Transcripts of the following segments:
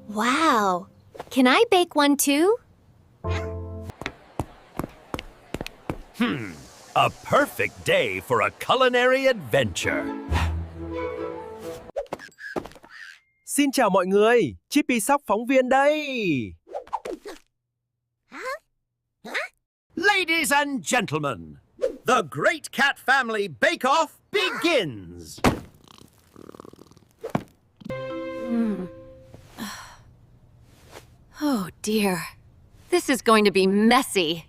Wow! Can I bake one too? A perfect day for a culinary adventure. Xin chào mọi người, Chippy Sóc phóng viên đây. Ladies and gentlemen, the Great Cat Family Bake-Off begins! Oh dear. This is going to be messy.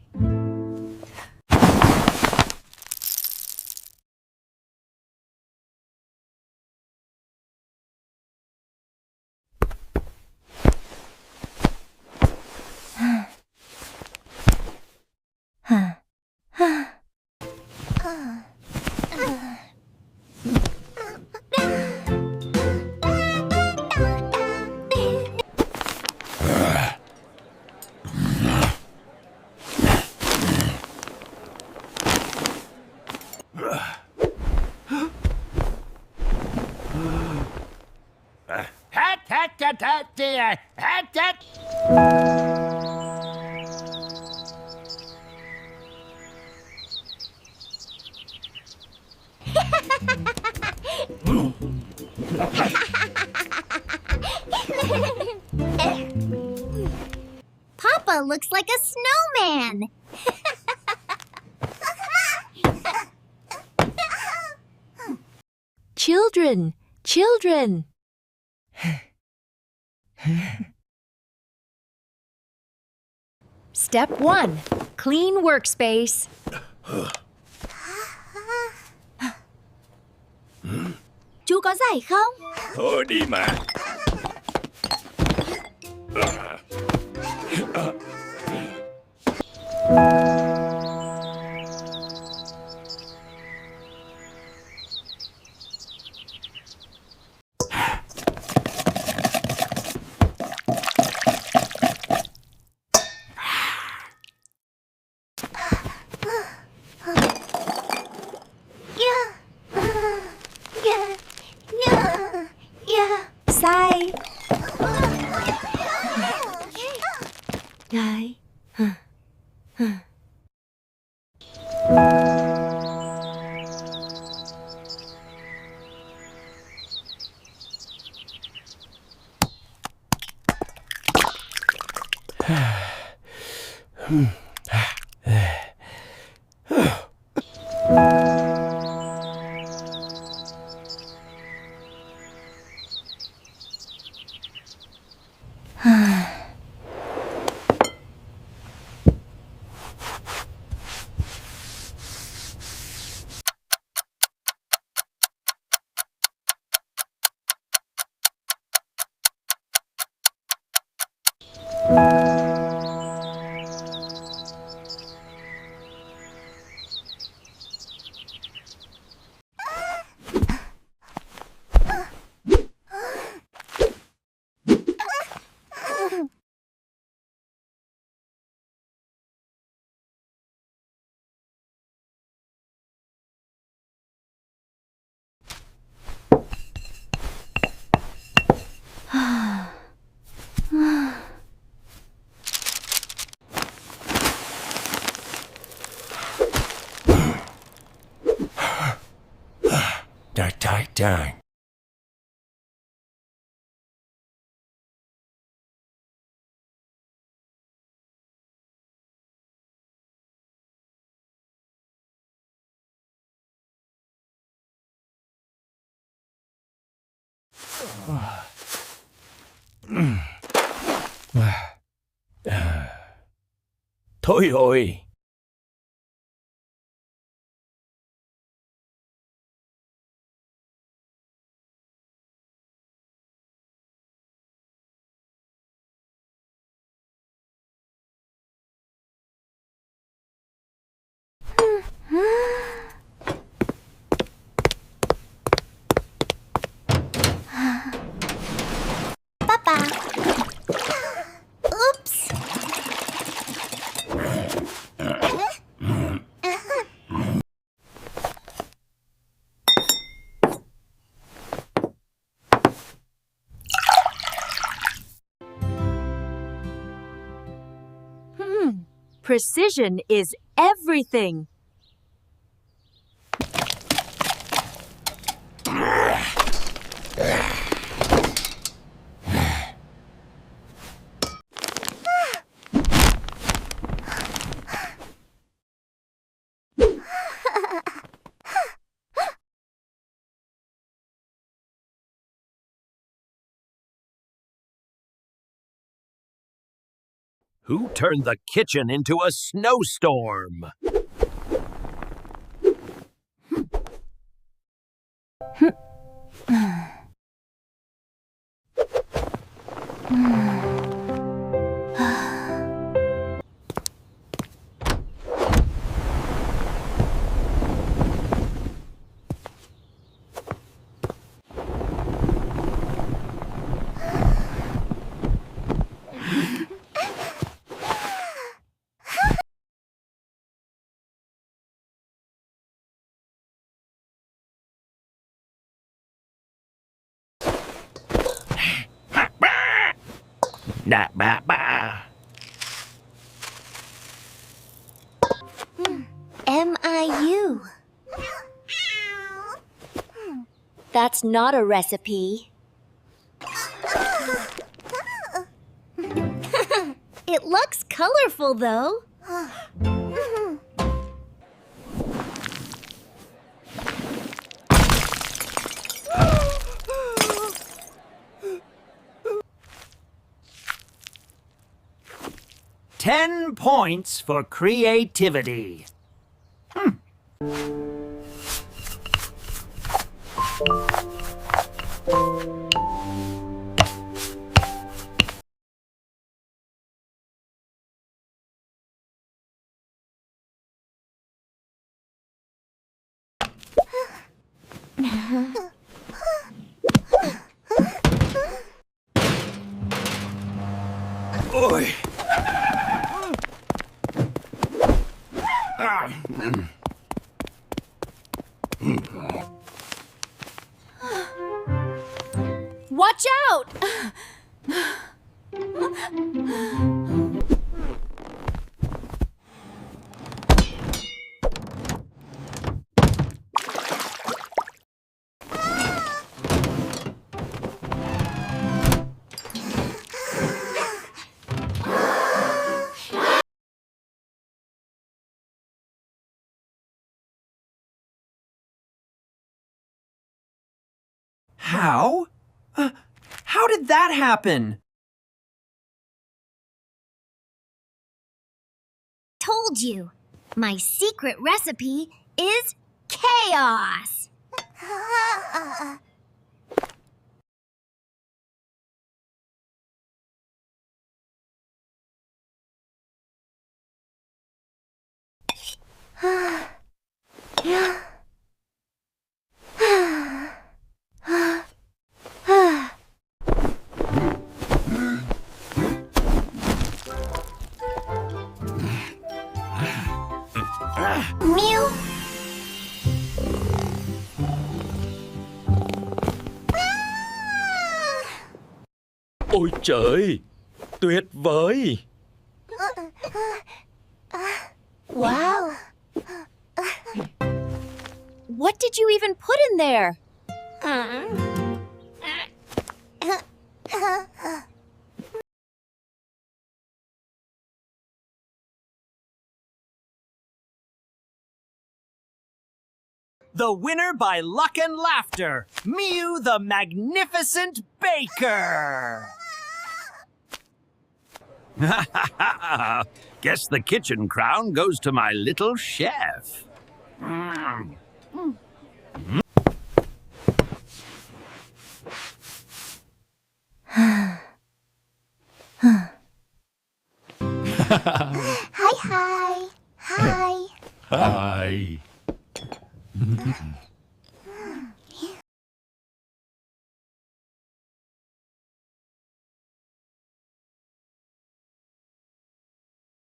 Papa looks like a snowman. Children! Children! Step 1. Clean workspace. Chú có giải không? Thôi đi mà. Sai. Cái. Dang. Thôi rồi. Papa. Oops. Precision is everything. Who turned the kitchen into a snowstorm? Nah, bah, bah. M-I-U. That's not a recipe. It looks colorful, though. 10 points for creativity. Oi! Watch out! How? How did that happen? Told you. My secret recipe is chaos. Mew. Ôi trời, tuyệt vời. Wow. What did you even put in there? The winner by luck and laughter, Mew the Magnificent Baker! Guess the kitchen crown goes to my little chef. Hi. Hi. Hi.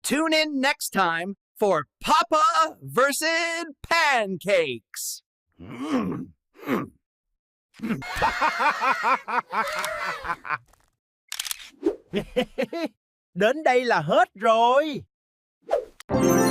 Tune in next time for Papa versus Pancakes. Đến đây là hết rồi. Wow!